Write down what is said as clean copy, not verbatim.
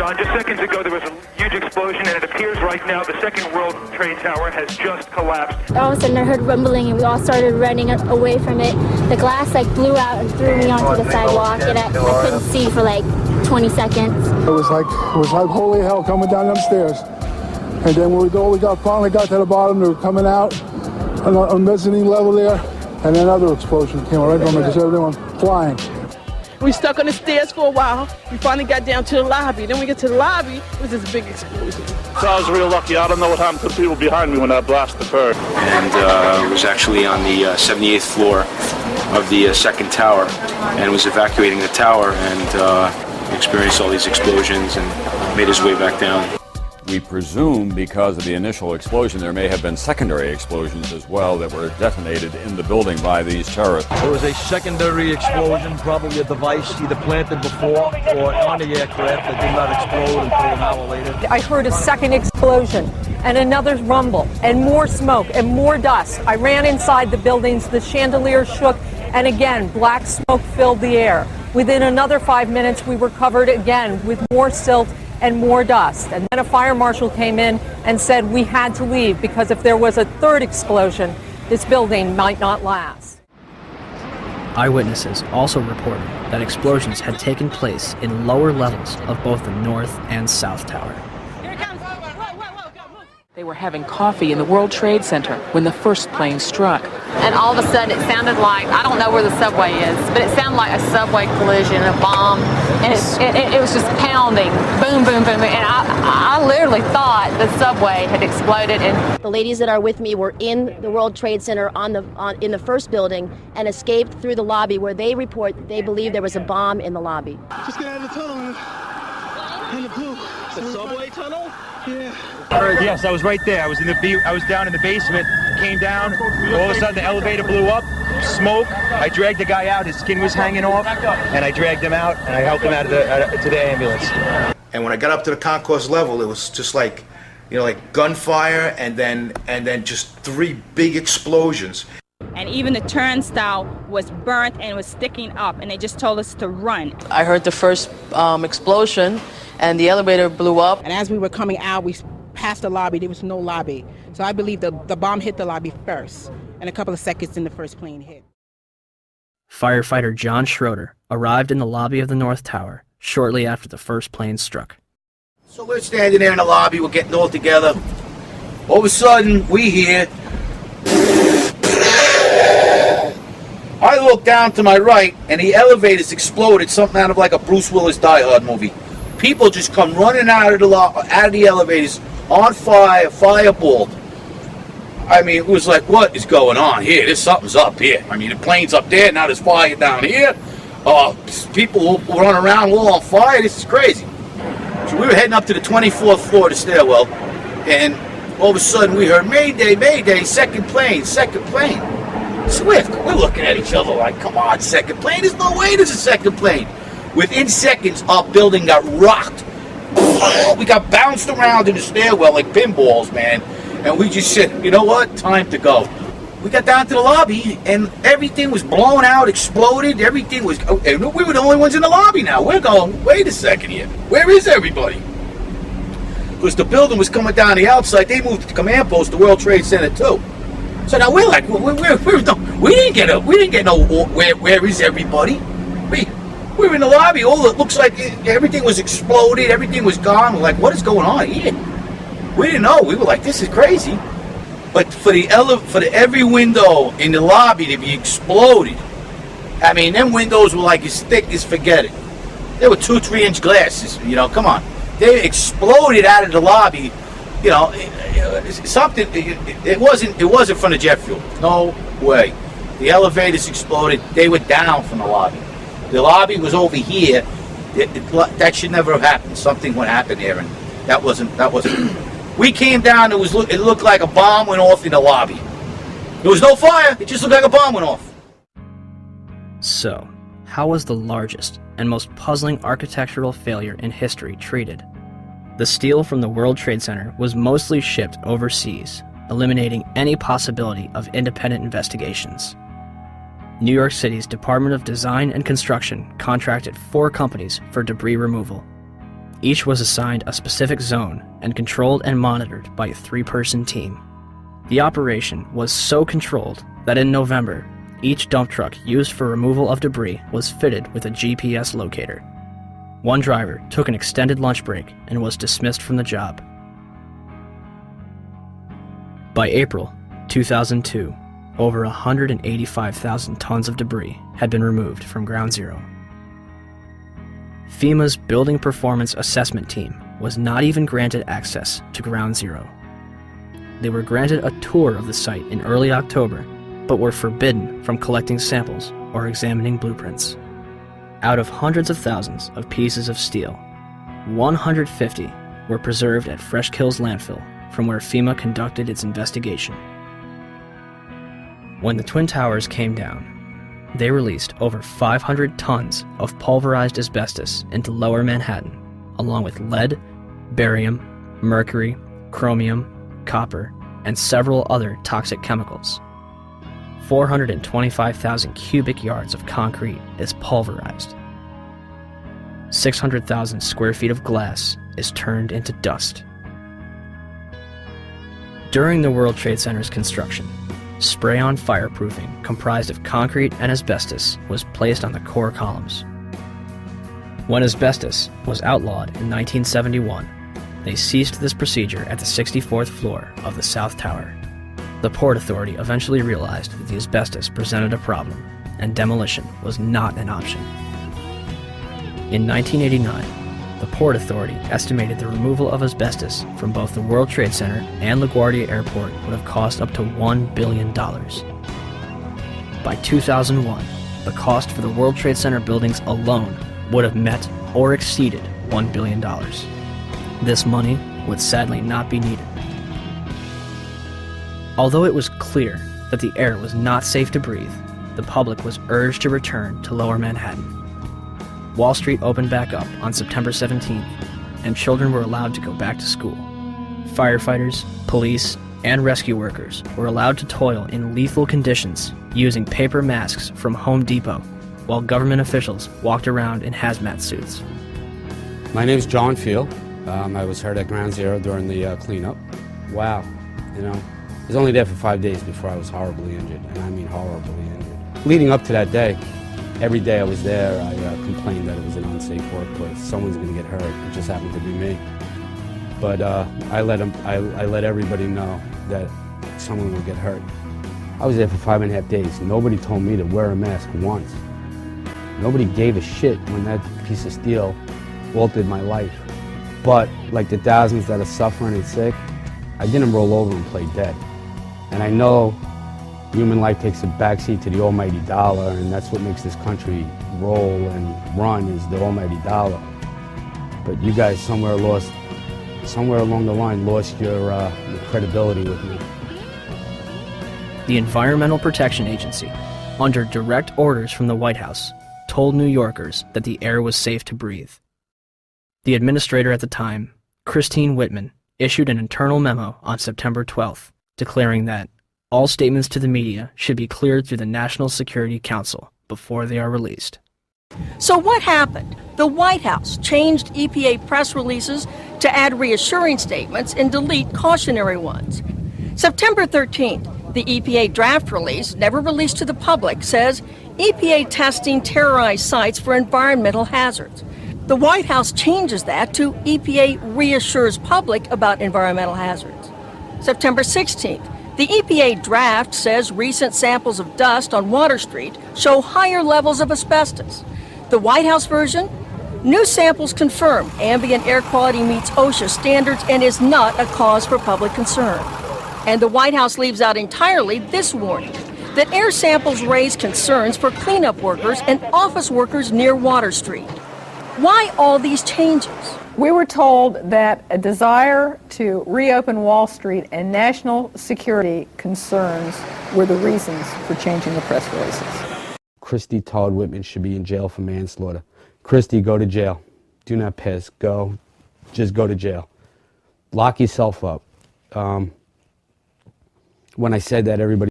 John, just seconds ago there was a huge explosion, and it appears right now the second World Trade Tower has just collapsed. All of a sudden I heard rumbling and we all started running away from it. The glass like blew out and threw me onto the sidewalk, and I couldn't see for like 20 seconds. It was like holy hell coming down them stairs. And then when finally got to the bottom, they were coming out on a mezzanine level there, and another explosion came right from it, just everyone flying. We stuck on the stairs for a while. We finally got down to the lobby. Then we get to the lobby, it was this big explosion. So I was real lucky. I don't know what happened to the people behind me when that blast occurred. And was actually on the 78th floor of the second tower, and was evacuating the tower, and experienced all these explosions and made his way back down. We presume because of the initial explosion there may have been secondary explosions as well that were detonated in the building by these terrorists. There was a secondary explosion, probably a device either planted before or on the aircraft that did not explode until an hour later. I heard a second explosion and another rumble and more smoke and more dust. I ran inside the buildings, the chandelier shook, and again, black smoke filled the air. Within another 5 minutes, we were covered again with more silt and more dust. And then a fire marshal came in and said we had to leave because if there was a third explosion, this building might not last. Eyewitnesses also reported that explosions had taken place in lower levels of both the North and South Tower. They were having coffee in the World Trade Center when the first plane struck. And all of a sudden it sounded like, I don't know where the subway is, but it sounded like a subway collision, a bomb, and it was just pounding, boom, boom, boom, and I literally thought the subway had exploded. And the ladies that are with me were in the World Trade Center in the first building and escaped through the lobby where they report they believe there was a bomb in the lobby. Just get out of the tunnel and the blue. The subway tunnel? Yeah. Yes, I was right there. I was down in the basement, came down, all of a sudden the elevator blew up, smoke. I dragged the guy out, his skin was hanging off, and I dragged him out, and I helped him out to the ambulance. And when I got up to the concourse level, it was just like, like gunfire, and then just three big explosions. And even the turnstile was burnt and was sticking up, and they just told us to run. I heard the first explosion, and the elevator blew up. And as we were coming out, we passed the lobby. There was no lobby. So I believe the bomb hit the lobby first, and a couple of seconds in the first plane hit. Firefighter John Schroeder arrived in the lobby of the North Tower shortly after the first plane struck. So we're standing there in the lobby, we're getting all together. All of a sudden, we hear... I look down to my right, and the elevators exploded, something out of like a Bruce Willis Die Hard movie. People just come running out of the elevators on fire, fireballed. I mean, it was like, what is going on here? There's something's up here. I mean, the plane's up there, now there's fire down here. People run around all on fire. This is crazy. So we were heading up to the 24th floor of the stairwell, and all of a sudden we heard, Mayday, Mayday, second plane, second plane. Swift, we're looking at each other like, come on, second plane? There's no way there's a second plane. Within seconds, our building got rocked. We got bounced around in the stairwell like pinballs, man. And we just said, you know what? Time to go. We got down to the lobby, and everything was blown out, exploded. Everything was... And we were the only ones in the lobby now. We're going, wait a second here. Where is everybody? Because the building was coming down the outside. They moved the command post to World Trade Center, too. So now we're like, we didn't get no, where is everybody? We were in the lobby. It looks like everything was exploded. Everything was gone. We're like, what is going on here? We didn't know. We were like, this is crazy. But for every window in the lobby to be exploded, I mean, them windows were like as thick as forget it. They were 2-3 inch glasses. Come on. They exploded out of the lobby. Something. It wasn't from the jet fuel. No way. The elevators exploded. They were down from the lobby. The lobby was over here. That should never have happened. Something would happen there, and that wasn't. We came down. It looked like a bomb went off in the lobby. There was no fire. It just looked like a bomb went off. So, how was the largest and most puzzling architectural failure in history treated? The steel from the World Trade Center was mostly shipped overseas, eliminating any possibility of independent investigations. New York City's Department of Design and Construction contracted 4 companies for debris removal. Each was assigned a specific zone and controlled and monitored by a 3-person team. The operation was so controlled that in November, each dump truck used for removal of debris was fitted with a GPS locator. One driver took an extended lunch break and was dismissed from the job. By April 2002, over 185,000 tons of debris had been removed from Ground Zero. FEMA's Building Performance Assessment Team was not even granted access to Ground Zero. They were granted a tour of the site in early October, but were forbidden from collecting samples or examining blueprints. Out of hundreds of thousands of pieces of steel, 150 were preserved at Fresh Kills landfill, from where FEMA conducted its investigation. When the Twin Towers came down, they released over 500 tons of pulverized asbestos into Lower Manhattan, along with lead, barium, mercury, chromium, copper, and several other toxic chemicals. 425,000 cubic yards of concrete is pulverized. 600,000 square feet of glass is turned into dust. During the World Trade Center's construction, spray-on fireproofing comprised of concrete and asbestos was placed on the core columns. When asbestos was outlawed in 1971, they ceased this procedure at the 64th floor of the South Tower. The Port Authority eventually realized that the asbestos presented a problem, and demolition was not an option. In 1989, the Port Authority estimated the removal of asbestos from both the World Trade Center and LaGuardia Airport would have cost up to $1 billion. By 2001, the cost for the World Trade Center buildings alone would have met or exceeded $1 billion. This money would sadly not be needed. Although it was clear that the air was not safe to breathe, the public was urged to return to Lower Manhattan. Wall Street opened back up on September 17th, and children were allowed to go back to school. Firefighters, police, and rescue workers were allowed to toil in lethal conditions using paper masks from Home Depot, while government officials walked around in hazmat suits. My name is John Field. I was hurt at Ground Zero during the cleanup. Wow, I was only there for 5 days before I was horribly injured, and I mean horribly injured. Leading up to that day, every day I was there, I complained that it was an unsafe workplace. Someone's going to get hurt. It just happened to be me. But I let everybody know that someone would get hurt. I was there for 5.5 days. Nobody told me to wear a mask once. Nobody gave a shit when that piece of steel altered my life. But like the thousands that are suffering and sick, I didn't roll over and play dead. And I know human life takes a backseat to the almighty dollar, and that's what makes this country roll and run, is the almighty dollar. But you guys somewhere along the line lost your credibility with me. The Environmental Protection Agency, under direct orders from the White House, told New Yorkers that the air was safe to breathe. The administrator at the time, Christine Whitman, issued an internal memo on September 12th, declaring that all statements to the media should be cleared through the National Security Council before they are released. So what happened? The White House changed EPA press releases to add reassuring statements and delete cautionary ones. September 13th, the EPA draft release, never released to the public, says EPA testing terrorized sites for environmental hazards. The White House changes that to EPA reassures public about environmental hazards. September 16th, the EPA draft says recent samples of dust on Water Street show higher levels of asbestos. The White House version? New samples confirm ambient air quality meets OSHA standards and is not a cause for public concern. And the White House leaves out entirely this warning, that air samples raise concerns for cleanup workers and office workers near Water Street. Why all these changes? We were told that a desire to reopen Wall Street and national security concerns were the reasons for changing the press releases. Christy Todd Whitman should be in jail for manslaughter. Christy, go to jail. Do not piss. Go. Just go to jail. Lock yourself up. When I said that, everybody